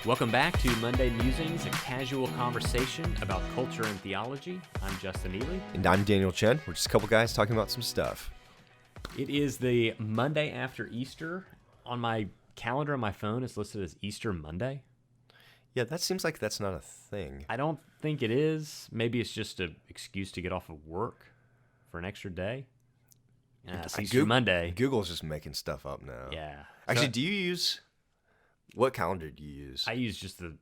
Welcome back to Monday Musings, a casual conversation about culture and theology. I'm Justin Ely. And I'm Daniel Chen. We're just a couple guys talking about some stuff. It is the Monday after Easter. On my calendar on my phone, it's listed as Easter Monday. Yeah, that seems like that's not a thing. I don't think it is. Maybe it's just an excuse to get off of work for an extra day. It's Easter Monday. Google's just making stuff up now. Yeah. Actually, what calendar do you use? I use just the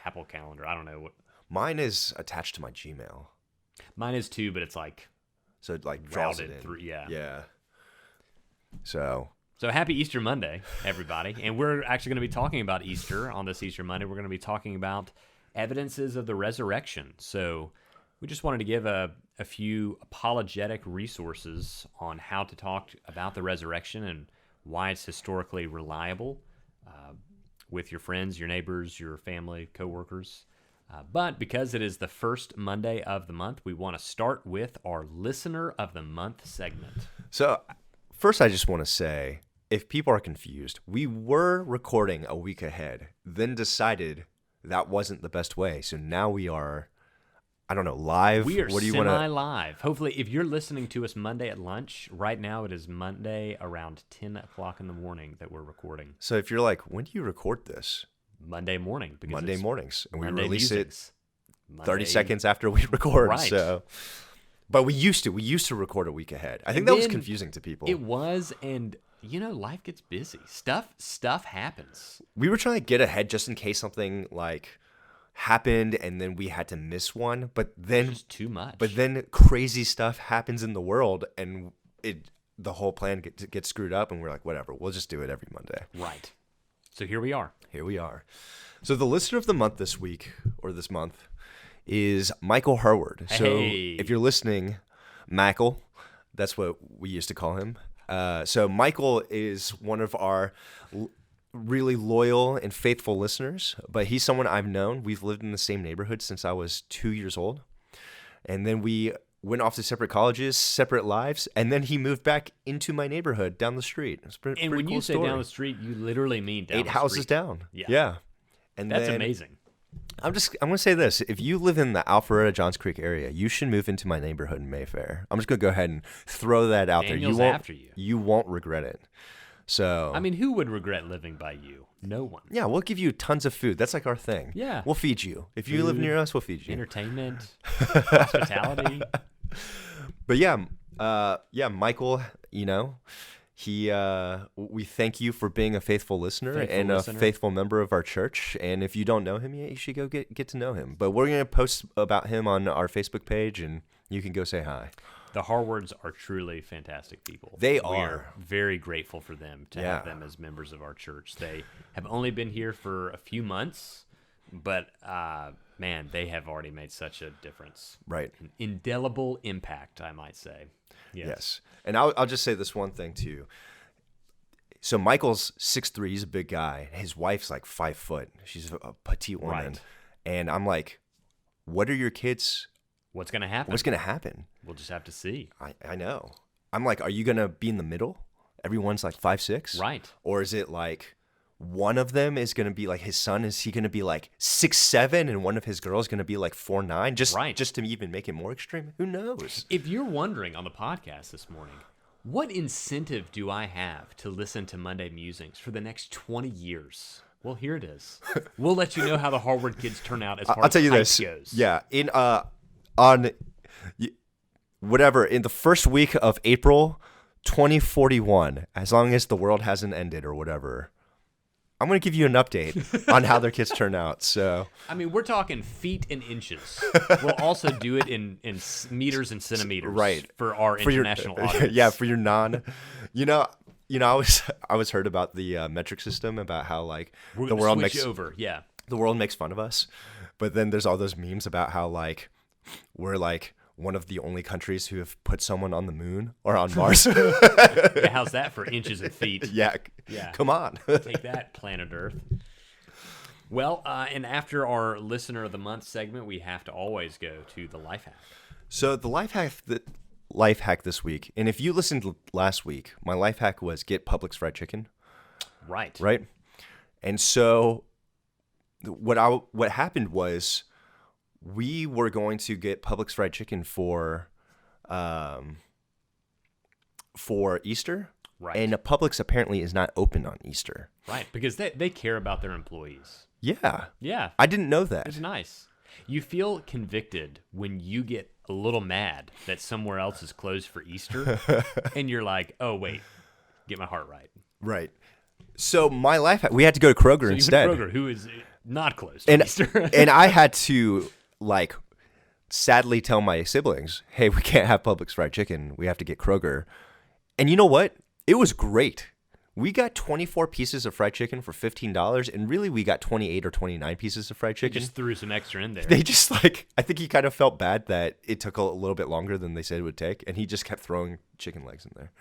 Apple calendar. I don't know what. Mine is attached to my Gmail. Mine is too, but it's like So it like draws it routed in. through. Yeah. Yeah. So happy Easter Monday, everybody. And we're actually going to be talking about Easter on this Easter Monday. We're going to be talking about evidences of the resurrection. So we just wanted to give a few apologetic resources on how to talk about the resurrection and why it's historically reliable with your friends, your neighbors, your family, coworkers. But because it is the first Monday of the month, we want to start with our Listener of the Month segment. So first I just want to say, if people are confused, we were recording a week ahead, then decided that wasn't the best way. So now we are, I don't know, live. We are What do you want to? semi-live. Hopefully, if you're listening to us Monday at lunch, right now it is Monday around 10 o'clock in the morning that we're recording. So if you're like, when do you record this? Monday morning. Because Monday it's mornings, and we Monday release musings. it 30 Monday- seconds after we record. Right. So, but we used to record a week ahead. I think And that was then confusing to people. It was, and life gets busy. Stuff happens. We were trying to get ahead just in case something like happened, and then we had to miss one. But then, It's just too much. crazy stuff happens in the world, and the whole plan gets screwed up, and we're like, whatever, we'll just do it every Monday. Right. So here we are. Here we are. So the listener of the month this week, or this month, is Michael Harward. So Hey. if you're listening, Michael, that's what we used to call him. So Michael is one of our really loyal and faithful listeners, but he's someone I've known. We've lived in the same neighborhood since I was 2 years old. And then we went off to separate colleges, separate lives, and then he moved back into my neighborhood down the street. It's pretty And when cool you say story. down the street, you literally mean down 8 the houses street. down. Yeah. Yeah. And That's then, amazing. I'm going to say this. If you live in the Alpharetta, Johns Creek area, you should move into my neighborhood in Mayfair. I'm just going to go ahead and throw that out Daniel's there. after you. You won't regret it. So, I mean, who would regret living by you? No one. yeah, we'll give you tons of food. That's like our thing. Yeah. We'll feed you. If you live Food, near us, we'll feed you. Entertainment, hospitality. But yeah, Michael, we thank you for being a faithful listener and a faithful member of our church. And if you don't know him yet, you should go get to know him. But we're going to post about him on our Facebook page, and you can go say hi. The Harwards are truly fantastic people. They We are. very grateful for them to have Yeah. them as members of our church. They have only been here for a few months, but man, they have already made such a difference. Right. An indelible impact, I might say. Yes. And I'll just say this one thing too. So Michael's 6'3", he's a big guy. His wife's like 5 foot. She's a petite woman. Right. And I'm like, what are your kids? What's going to happen? What's going to happen? We'll just have to see. I know. I'm like, are you going to be in the middle? Everyone's like 5'6"? Right. Or is it like one of them is going to be like his son? Is he going to be like 6'7", and one of his girls going to be like 4'9"? Just to even make it more extreme? Who knows? If you're wondering on the podcast this morning, what incentive do I have to listen to Monday Musings for the next 20 years? Well, here it is. We'll let you know how the Harvard kids turn out as far I'll tell as you height this. goes. Yeah, in in the first week of April 2041, as long as the world hasn't ended or whatever, I'm going to give you an update on how their kids turn out. So, I mean, we're talking feet and inches. We'll also do it in meters and centimeters, right, for our international audience. yeah, for your I was heard about the metric system, about how like We're the gonna world switch makes over. Yeah, the world makes fun of us, but then there's all those memes about how like we're like one of the only countries who have put someone on the moon or on Mars. Yeah, how's that for inches and feet? Yeah. Come on. Take that, planet Earth. Well, and after our Listener of the Month segment, we have to always go to the life hack. So the life hack this week, and if you listened last week, my life hack was get Publix fried chicken. Right. Right? And so what happened was we were going to get Publix fried chicken for Easter. Right. And Publix apparently is not open on Easter. Right, because they care about their employees. Yeah. Yeah. I didn't know that. It's nice. You feel convicted when you get a little mad that somewhere else is closed for Easter, and you're like, oh, wait, get my heart right. Right. So my life, we had to go to Kroger instead. Even Kroger, who is not closed for Easter. And I had to, like, sadly tell my siblings, hey, we can't have Publix fried chicken. We have to get Kroger. And you know what? It was great. We got 24 pieces of fried chicken for $15, and really we got 28 or 29 pieces of fried chicken. Just threw some extra in there. They just, like, I think he kind of felt bad that it took a little bit longer than they said it would take, and he just kept throwing chicken legs in there.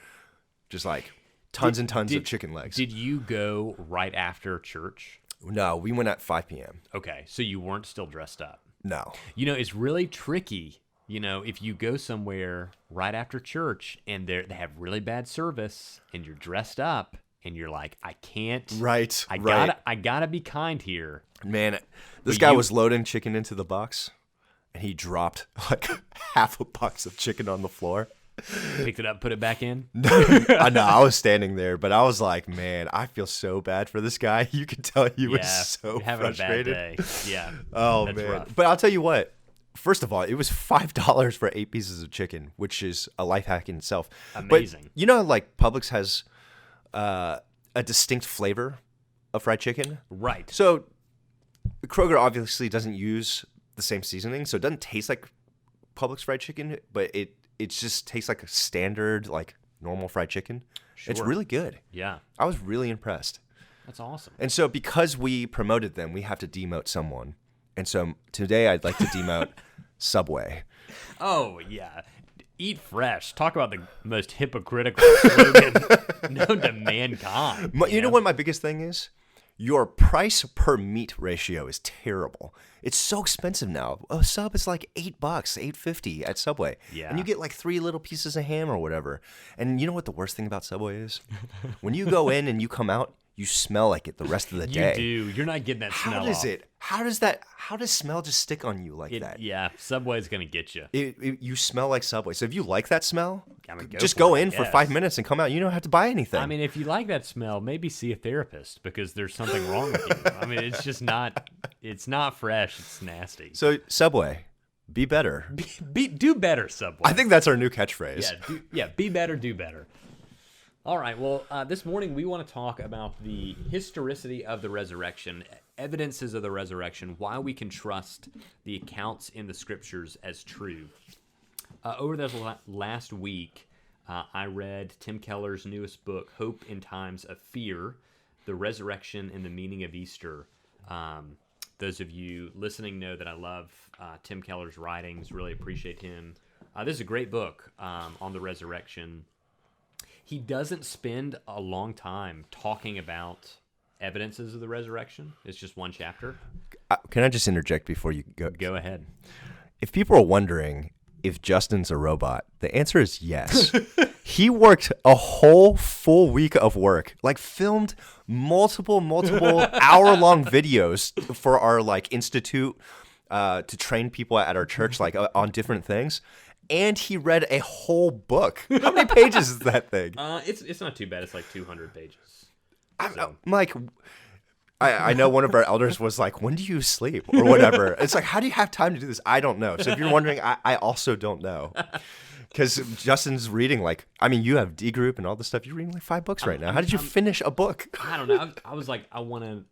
Just, like, tons and tons of chicken legs. Did you go right after church? No, we went at 5 p.m. Okay, so you weren't still dressed up. No. You know, it's really tricky. You know, if you go somewhere right after church and they have really bad service and you're dressed up and you're like, I can't. Right. I gotta be kind here. Man, this guy was loading chicken into the box and he dropped like half a box of chicken on the floor. Picked it up, put it back in. I know. I was standing there, but I was like, man, I feel so bad for this guy. You could tell he was so having frustrated. a bad day. Yeah. Oh, That's man. rough. But I'll tell you what. First of all, it was $5 for 8 pieces of chicken, which is a life hack in itself. Amazing. But you know, like Publix has a distinct flavor of fried chicken. Right. So Kroger obviously doesn't use the same seasoning, so it doesn't taste like Publix fried chicken, but it just tastes like a standard, like normal fried chicken. It's Sure. really good. Yeah. I was really impressed. That's awesome. And so because we promoted them, we have to demote someone. And so today I'd like to demote Subway. Oh, yeah. Eat fresh. Talk about the most hypocritical slogan known to mankind. You know what my biggest thing is? Your price per meat ratio is terrible. It's so expensive now. A sub is like $8, $8.50 at Subway. Yeah. And you get like 3 little pieces of ham or whatever. And you know what the worst thing about Subway is? When you go in and you come out, you smell like it the rest of the day. You do. You're not getting that smell How does off. it? How does smell just stick on you like that? Yeah, Subway's going to get you. You smell like Subway. So if you like that smell, I mean, just for go it, I in for guess. 5 minutes and come out. You don't have to buy anything. I mean, if you like that smell, maybe see a therapist because there's something wrong with you. I mean, it's just not, it's not fresh. It's nasty. So Subway, be better. Do better, Subway. I think that's our new catchphrase. Be better, do better. All right, well, this morning we want to talk about the historicity of the resurrection, evidences of the resurrection, why we can trust the accounts in the scriptures as true. Over this last week, I read Tim Keller's newest book, Hope in Times of Fear, The Resurrection and the Meaning of Easter. Those of you listening know that I love Tim Keller's writings, really appreciate him. This is a great book on the resurrection. He doesn't spend a long time talking about evidences of the resurrection. It's just one chapter. Can I just interject before you go? Go ahead. If people are wondering if Justin's a robot, the answer is yes. He worked a whole full week of work, like filmed multiple hour-long videos for our like institute to train people at our church, like on different things. And he read a whole book. How many pages is that thing? It's not too bad. It's like 200 pages. I'm like, I know one of our elders was like, when do you sleep or whatever? It's like, how do you have time to do this? I don't know. So if you're wondering, I also don't know. Because Justin's reading like, I mean, you have D group and all this stuff. You're reading like 5 books right now. How did you finish a book? I don't know. I was like, I want to.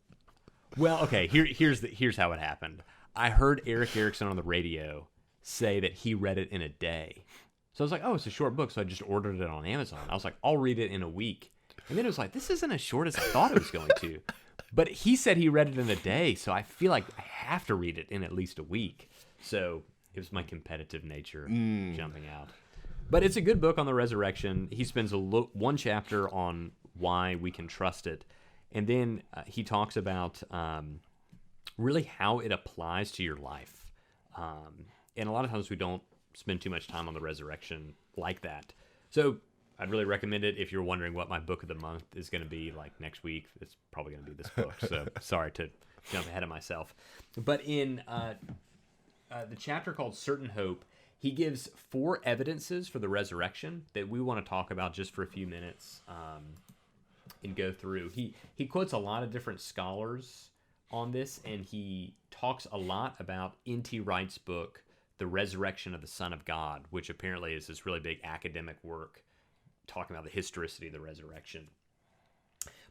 Well, okay. Here's how it happened. I heard Eric Erickson on the radio say that he read it in a day. So I was like, oh, it's a short book. So I just ordered it on Amazon. I was like, I'll read it in a week. And then it was like, this isn't as short as I thought it was going to. But he said he read it in a day. So I feel like I have to read it in at least a week. So it was my competitive nature jumping out. But it's a good book on the resurrection. He spends one chapter on why we can trust it. And then he talks about really how it applies to your life. And a lot of times we don't spend too much time on the resurrection like that. So I'd really recommend it if you're wondering what my book of the month is going to be like next week. It's probably going to be this book. So sorry to jump ahead of myself. But in the chapter called Certain Hope, he gives 4 evidences for the resurrection that we want to talk about just for a few minutes and go through. He quotes a lot of different scholars on this, and he talks a lot about N.T. Wright's book, The Resurrection of the Son of God, which apparently is this really big academic work talking about the historicity of the resurrection.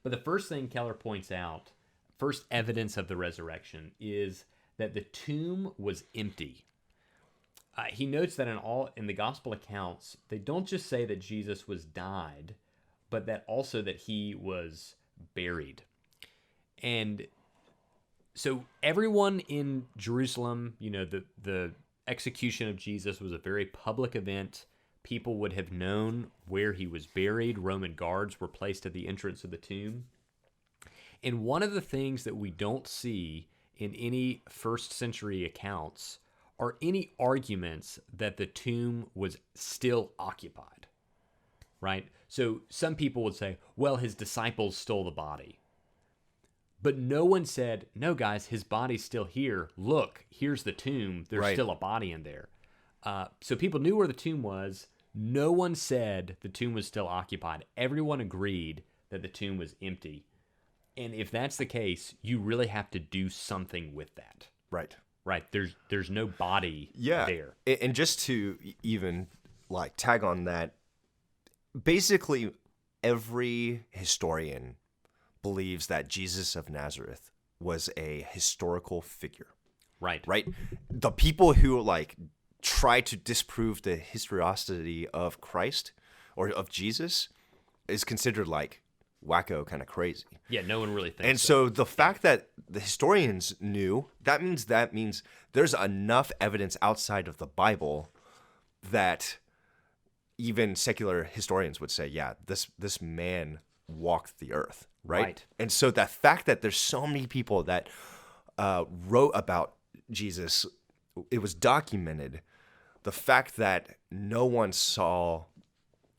But the first thing Keller points out, first evidence of the resurrection, is that the tomb was empty. He notes that in the gospel accounts, they don't just say that Jesus was died, but that also that he was buried. And so everyone in Jerusalem, the execution of Jesus was a very public event. People would have known where he was buried. Roman guards were placed at the entrance of the tomb. And one of the things that we don't see in any first century accounts are any arguments that the tomb was still occupied, right? So some people would say, well, his disciples stole the body. But no one said, no, guys, his body's still here. Look, here's the tomb. There's still a body in there. So people knew where the tomb was. No one said the tomb was still occupied. Everyone agreed that the tomb was empty. And if that's the case, you really have to do something with that. Right. Right. There's no body there. And just to even tag on that, basically every historian believes that Jesus of Nazareth was a historical figure. Right. Right? The people who try to disprove the historicity of Christ or of Jesus is considered wacko, kind of crazy. Yeah, no one really thinks. And so the fact that the historians knew, that means there's enough evidence outside of the Bible that even secular historians would say, yeah, this man walked the earth, right? And so that fact that there's so many people that wrote about Jesus, it was documented. The fact that no one saw,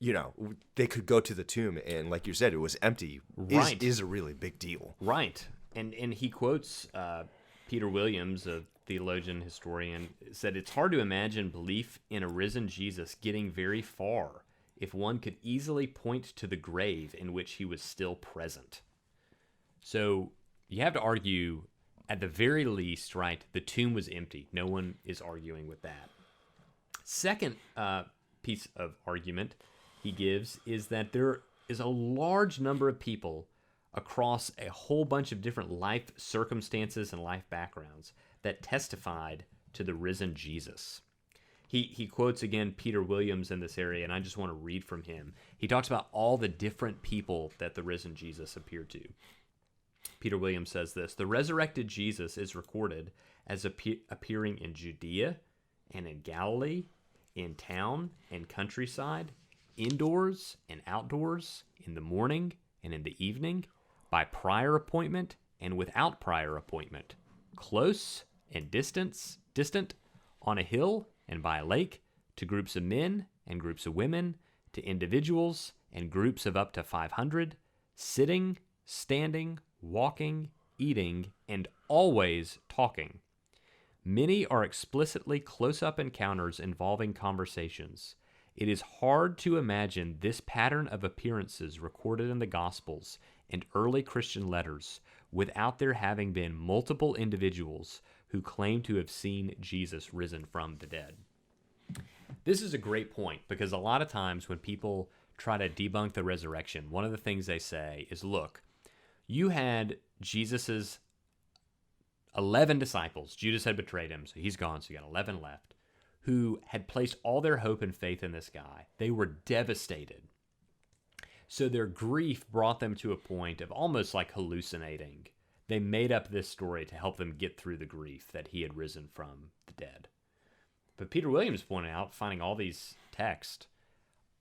they could go to the tomb and, like you said, it was empty, is a really big deal. Right. And he quotes Peter Williams, a theologian, historian, said, it's hard to imagine belief in a risen Jesus getting very far if one could easily point to the grave in which he was still present. So you have to argue, at the very least, right, the tomb was empty. No one is arguing with that. Second piece of argument he gives is that there is a large number of people across a whole bunch of different life circumstances and life backgrounds that testified to the risen Jesus. He quotes again Peter Williams in this area, and I just want to read from him. He talks about all the different people that the risen Jesus appeared to. Peter Williams says this: the resurrected Jesus is recorded as appearing in Judea and in Galilee, in town and countryside, indoors and outdoors, in the morning and in the evening, by prior appointment and without prior appointment, close and distant, on a hill and by a lake, to groups of men and groups of women, to individuals and groups of up to 500, sitting, standing, walking, eating, and always talking. Many are explicitly close-up encounters involving conversations. It is hard to imagine this pattern of appearances recorded in the Gospels and early Christian letters without there having been multiple individuals who claim to have seen Jesus risen from the dead. This is a great point, because a lot of times when people try to debunk the resurrection, one of the things they say is, look, you had Jesus's 11 disciples. Judas had betrayed him, so he's gone, so you got 11 left, who had placed all their hope and faith in this guy. They were devastated. So their grief brought them to a point of almost like hallucinating. They made up this story to help them get through the grief that he had risen from the dead. But Peter Williams pointed out, finding all these texts,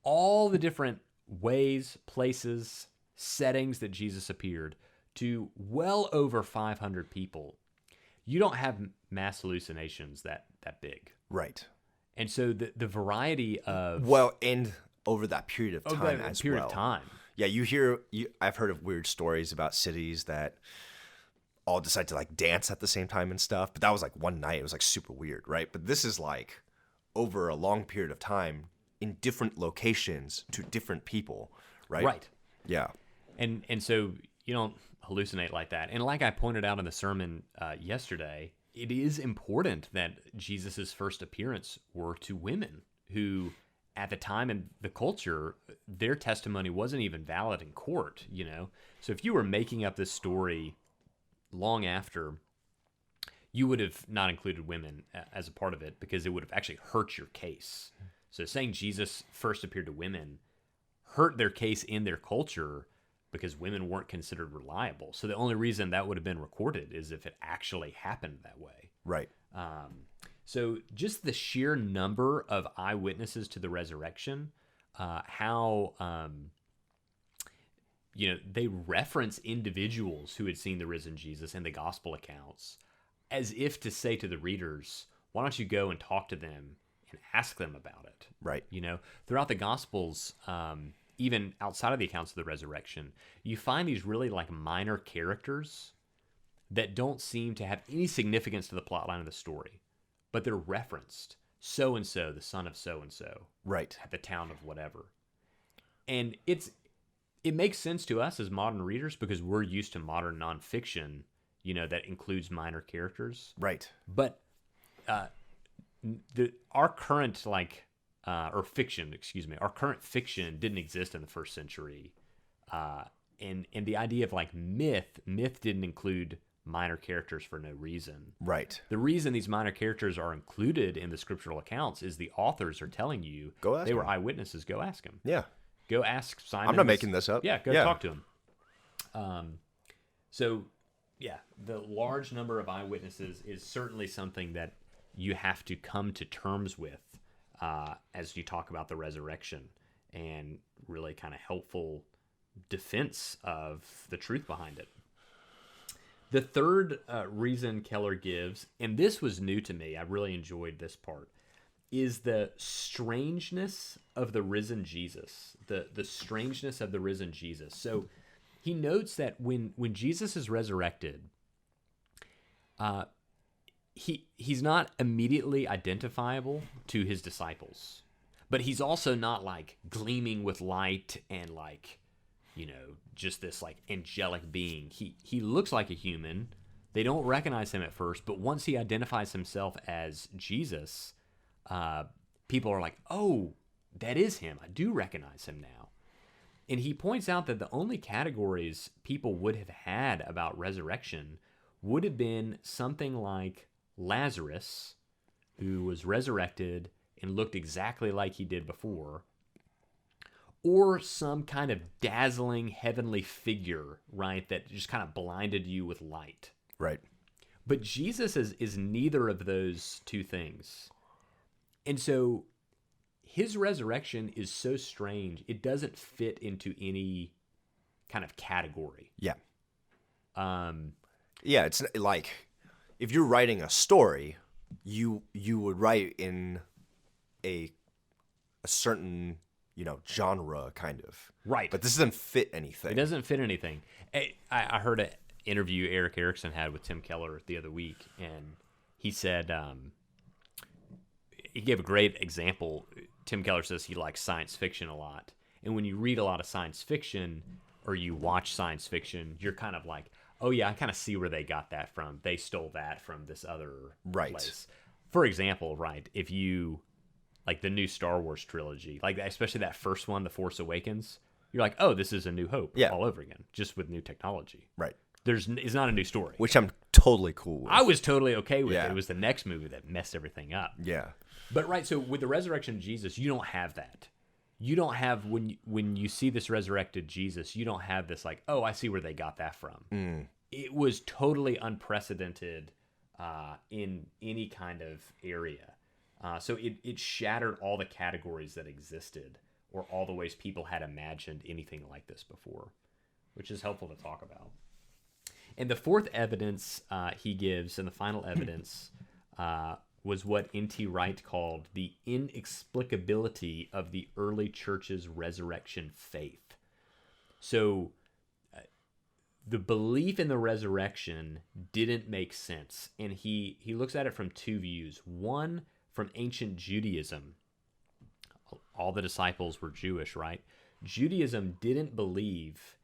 all the different ways, places, settings that Jesus appeared to well over 500 people. You don't have mass hallucinations that big. Right. And so the variety of... Well, and over that period of time as well. Of time. Yeah, I've heard of weird stories about cities that all decide to like dance at the same time and stuff. But that was like one night. It was like super weird, right? But this is like over a long period of time in different locations to different people, right? Right. Yeah. And so you don't hallucinate like that. And like I pointed out in the sermon yesterday, it is important that Jesus's first appearance were to women who, at the time in the culture, their testimony wasn't even valid in court, you know? So if you were making up this story long after, you would have not included women as a part of it because it would have actually hurt your case. So saying Jesus first appeared to women hurt their case in their culture because women weren't considered reliable. So the only reason that would have been recorded is if it actually happened that way. Right. So just the sheer number of eyewitnesses to the resurrection, they reference individuals who had seen the risen Jesus in the gospel accounts as if to say to the readers, why don't you go and talk to them and ask them about it? Right. You know, throughout the gospels, even outside of the accounts of the resurrection, you find these really like minor characters that don't seem to have any significance to the plot line of the story, but they're referenced. So-and-so, the son of so-and-so. Right. At the town of whatever. And it makes sense to us as modern readers because we're used to modern nonfiction, you know, that includes minor characters. Right. But our current our current fiction didn't exist in the first century. And the idea of like myth didn't include minor characters for no reason. Right. The reason these minor characters are included in the scriptural accounts is the authors are telling you they were eyewitnesses. Go ask them. Yeah. Go ask Simon. I'm not making this up. Yeah, go talk to him. So, yeah, the large number of eyewitnesses is certainly something that you have to come to terms with as you talk about the resurrection and really kind of helpful defense of the truth behind it. The third reason Keller gives, and this was new to me, I really enjoyed this part, is the strangeness of the risen Jesus. The strangeness of the risen Jesus. So he notes that when Jesus is resurrected, he's not immediately identifiable to his disciples, but he's also not like gleaming with light and like, you know, just this like angelic being. He looks like a human. They don't recognize him at first, but once he identifies himself as Jesus, people are like, oh, that is him. I do recognize him now. And he points out that the only categories people would have had about resurrection would have been something like Lazarus, who was resurrected and looked exactly like he did before, or some kind of dazzling heavenly figure, right, that just kind of blinded you with light. Right. But Jesus is neither of those two things. And so his resurrection is so strange, it doesn't fit into any kind of category. Yeah. Yeah, it's like if you're writing a story, you would write in a certain, you know, genre kind of. Right. But this doesn't fit anything. It doesn't fit anything. I heard an interview Eric Erickson had with Tim Keller the other week, and he said, he gave a great example. Tim Keller says he likes science fiction a lot. And when you read a lot of science fiction or you watch science fiction, you're kind of like, oh yeah, I kind of see where they got that from. They stole that from this other place. For example, right, if you, like the new Star Wars trilogy, like especially that first one, The Force Awakens, you're like, oh, this is A New Hope all over again, just with new technology. Right. It's not a new story. Which I'm totally cool with. I was totally okay with Yeah. it. It was the next movie that messed everything up. Yeah. But right, so with the resurrection of Jesus, you don't have that. You don't have, when you see this resurrected Jesus, you don't have this like, oh, I see where they got that from. It was totally unprecedented in any kind of area. So it shattered all the categories that existed or all the ways people had imagined anything like this before, which is helpful to talk about. And the fourth evidence he gives, and the final evidence, was what N.T. Wright called the inexplicability of the early church's resurrection faith. So the belief in the resurrection didn't make sense. And he looks at it from two views. One, from ancient Judaism. All the disciples were Jewish, right? Judaism didn't believe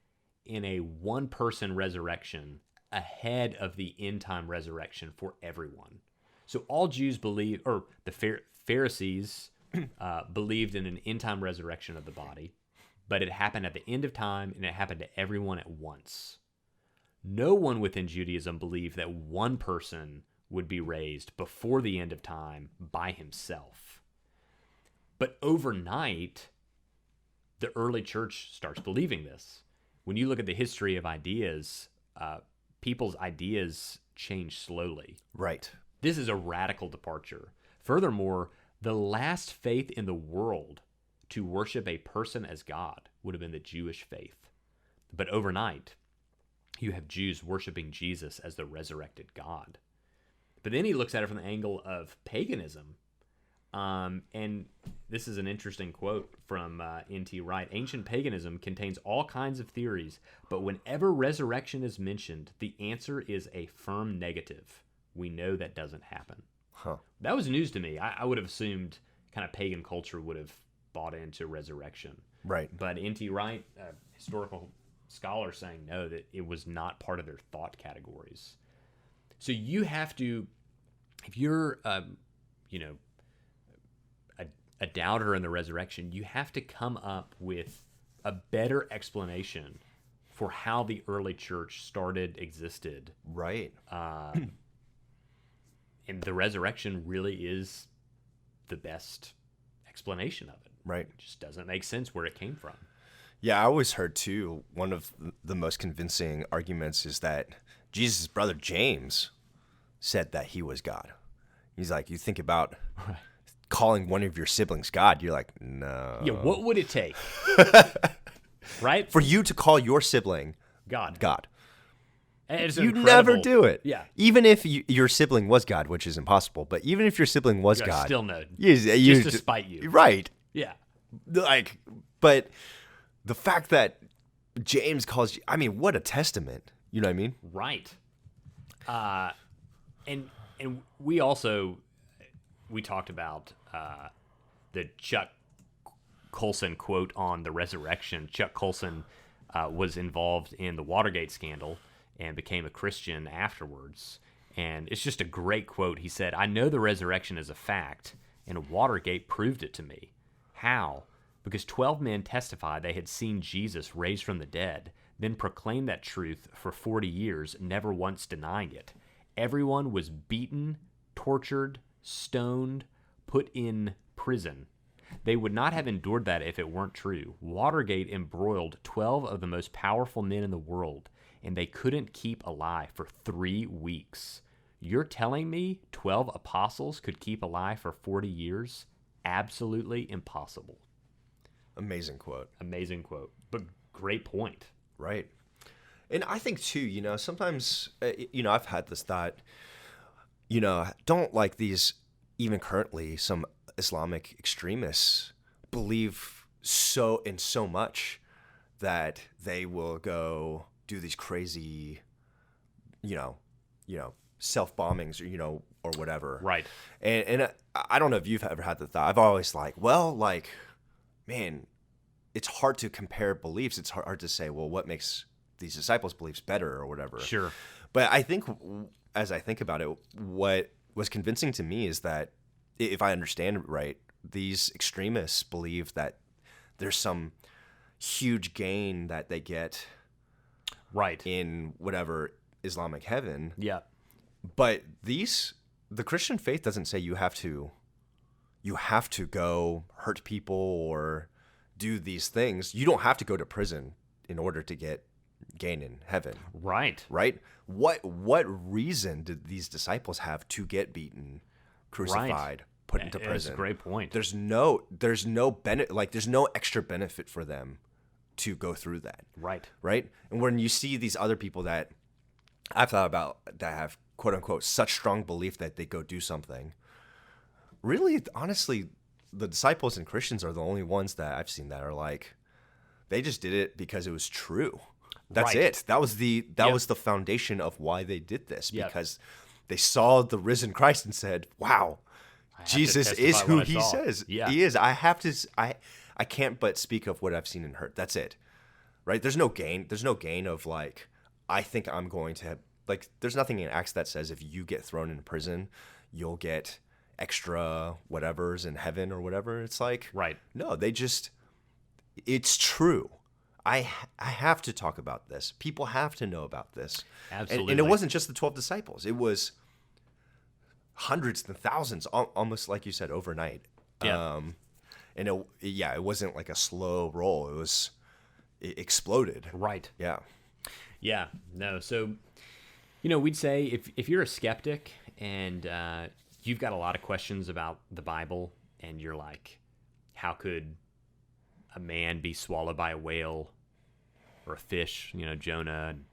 in a one-person resurrection ahead of the end-time resurrection for everyone. So all Jews believe, or the Pharisees believed in an end-time resurrection of the body, but it happened at the end of time, and it happened to everyone at once. No one within Judaism believed that one person would be raised before the end of time by himself. But overnight, the early church starts believing this. When you look at the history of ideas, people's ideas change slowly. Right. This is a radical departure. Furthermore, the last faith in the world to worship a person as God would have been the Jewish faith. But overnight, you have Jews worshiping Jesus as the resurrected God. But then he looks at it from the angle of paganism. And this is an interesting quote from N.T. Wright. Ancient paganism contains all kinds of theories, but whenever resurrection is mentioned, the answer is a firm negative. We know that doesn't happen. Huh. That was news to me. I would have assumed kind of pagan culture would have bought into resurrection. Right. But N.T. Wright, a historical scholar, saying no, that it was not part of their thought categories. So you have to, if you're, a doubter in the resurrection, you have to come up with a better explanation for how the early church existed. Right. And the resurrection really is the best explanation of it. Right. It just doesn't make sense where it came from. Yeah, I always heard too, one of the most convincing arguments is that Jesus' brother James said that he was God. He's like, you think about calling one of your siblings God, you're like, no. Yeah, what would it take? Right? For you to call your sibling God. It's You never do it. Yeah. Even if your sibling was God, which is impossible, but even if your sibling was Yeah, God. still no. You Just to spite you. Right. Yeah. Like, but the fact that James calls you, I mean, what a testament. You know what I mean? Right. And we also, we talked about the Chuck Colson quote on the resurrection. Chuck Colson was involved in the Watergate scandal and became a Christian afterwards. And it's just a great quote. He said, "I know the resurrection is a fact, and Watergate proved it to me. How? Because 12 men testified they had seen Jesus raised from the dead, then proclaimed that truth for 40 years, never once denying it. Everyone was beaten, tortured, stoned, put in prison. They would not have endured that if it weren't true. Watergate embroiled 12 of the most powerful men in the world, and they couldn't keep alive for 3 weeks. You're telling me 12 apostles could keep alive for 40 years? Absolutely impossible." Amazing quote. Amazing quote, but great point. Right. And I think too, sometimes, I've had this thought, don't like these, even currently, some Islamic extremists believe so much that they will go do these crazy, self-bombings or whatever. Right. And I don't know if you've ever had the thought. I've always man, it's hard to compare beliefs. It's hard to say, well, what makes these disciples' beliefs better or whatever. Sure. But I think as I think about it, what was convincing to me is that if I understand it right, these extremists believe that there's some huge gain that they get Right. in whatever Islamic heaven. Yeah. But the Christian faith doesn't say you have to go hurt people or do these things. You don't have to go to prison in order to get gain in heaven. Right. Right? What reason did these disciples have to get beaten, crucified, put into prison? That's a great point. There's no benefit, there's no extra benefit for them to go through that. Right. Right? And when you see these other people that I've thought about that have quote unquote such strong belief that they go do something, really, honestly, the disciples and Christians are the only ones that I've seen that are like, they just did it because it was true. That's Right. it. That was the foundation of why they did this, because they saw the risen Christ and said, "Wow, Jesus is testify who what I he saw." says Yeah. he is. I can't but speak of what I've seen and heard. That's it. Right? There's no gain. There's no gain of like, I think I'm going to like. There's nothing in Acts that says if you get thrown in prison, you'll get extra whatever's in heaven or whatever. It's like, Right. no, it's true. I have to talk about this. People have to know about this. Absolutely. And it wasn't just the 12 disciples. It was hundreds and thousands, almost like you said, overnight. Yeah. And it wasn't like a slow roll. It exploded. Right. Yeah. Yeah. No. So, we'd say if you're a skeptic and you've got a lot of questions about the Bible and you're like, how could a man be swallowed by a whale or a fish, Jonah, and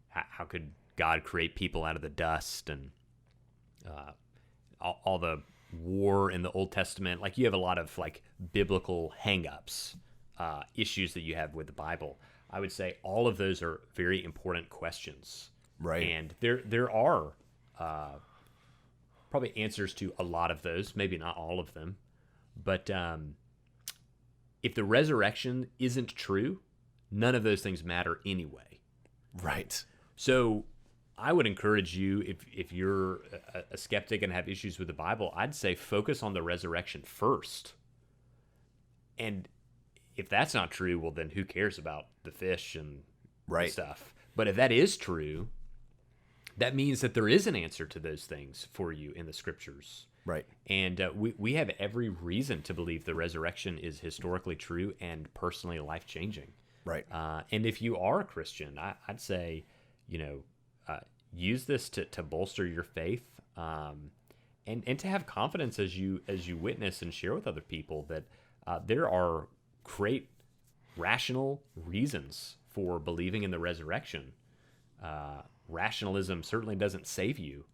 how could God create people out of the dust, and all the war in the Old Testament? Like, you have a lot of like biblical hangups, issues that you have with the Bible. I would say all of those are very important questions. Right. And there are probably answers to a lot of those, maybe not all of them. But if the resurrection isn't true, none of those things matter anyway. Right. So I would encourage you, if you're a skeptic and have issues with the Bible, I'd say focus on the resurrection first. And if that's not true, well, then who cares about the fish and Right. stuff? But if that is true, that means that there is an answer to those things for you in the scriptures. Right. And we have every reason to believe the resurrection is historically true and personally life-changing. Right. And if you are a Christian, I'd say, use this to bolster your faith, and to have confidence as you witness and share with other people that there are great rational reasons for believing in the resurrection. Rationalism certainly doesn't save you,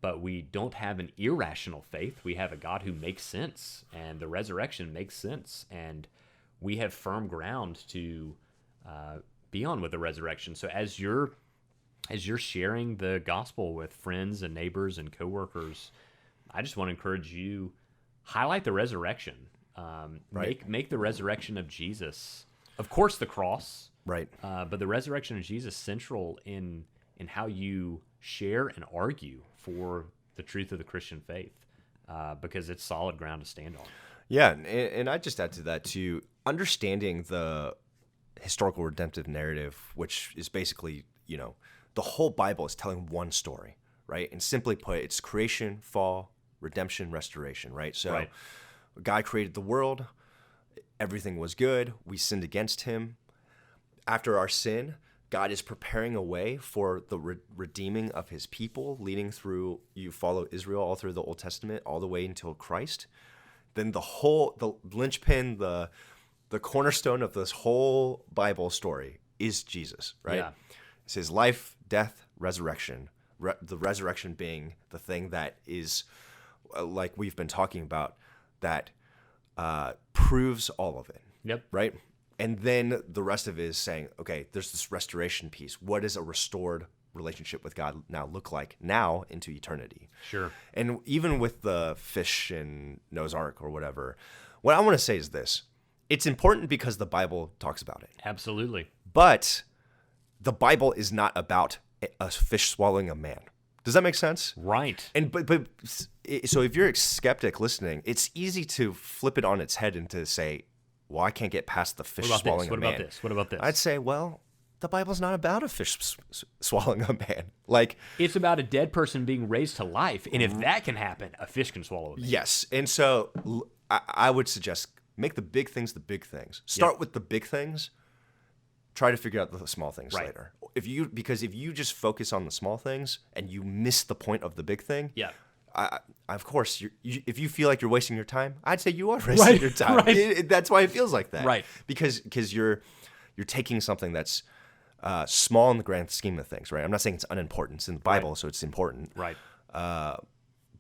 but we don't have an irrational faith. We have a God who makes sense, and the resurrection makes sense, and we have firm ground to be on with the resurrection. So as you're sharing the gospel with friends and neighbors and coworkers, I just want to encourage you, highlight the resurrection. Right. Make the resurrection of Jesus, of course, the cross, Right. but the resurrection of Jesus central in how you share and argue for the truth of the Christian faith, because it's solid ground to stand on. Yeah, and I just add to that too, understanding the historical redemptive narrative, which is basically, the whole Bible is telling one story, right? And simply put, it's creation, fall, redemption, restoration, right? So Right. God created the world, everything was good, we sinned against him. After our sin, God is preparing a way for the redeeming of his people, leading through, you follow Israel all through the Old Testament, all the way until Christ. Then the linchpin, the cornerstone of this whole Bible story is Jesus, right? Yeah. It's his life, death, resurrection. The resurrection being the thing that is, like we've been talking about, that proves all of it. Yep. Right? And then the rest of it is saying, okay, there's this restoration piece. What does a restored relationship with God now look like now into eternity? Sure. And even with the fish in Noah's Ark or whatever, what I want to say is this. It's important because the Bible talks about it. Absolutely. But the Bible is not about a fish swallowing a man. Does that make sense? Right. And but so if you're a skeptic listening, it's easy to flip it on its head and to say, well, I can't get past the fish swallowing a man. What about this? What about this? I'd say, well, the Bible's not about a fish swallowing a man. Like, It's about a dead person being raised to life, and if that can happen, a fish can swallow a man. yes. And so I would suggest make the big things the big things. Start with the big things. Try to figure out the small things Right. later. Because if you just focus on the small things and you miss the point of the big thing, Yeah. of course, if you feel like you're wasting your time, I'd say you are wasting your time. Right. That's why it feels like that. Right. Because you're taking something that's small in the grand scheme of things, right? I'm not saying it's unimportant. It's in the Bible, so it's important. Right.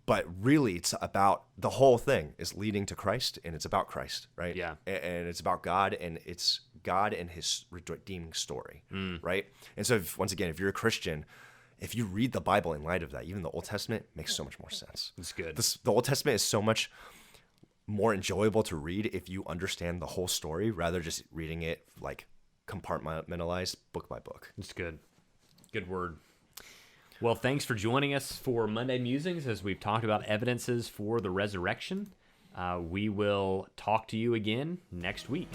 But really, it's about the whole thing is leading to Christ, and it's about Christ, right? Yeah. And it's about God, and it's God and his redeeming story, right? And so once again, if you're a Christian, if you read the Bible in light of that, even the Old Testament makes so much more sense. It's good. The Old Testament is so much more enjoyable to read if you understand the whole story rather just reading it like compartmentalized book by book. It's good. Good word. Well, thanks for joining us for Monday Musings as we've talked about evidences for the resurrection. We will talk to you again next week.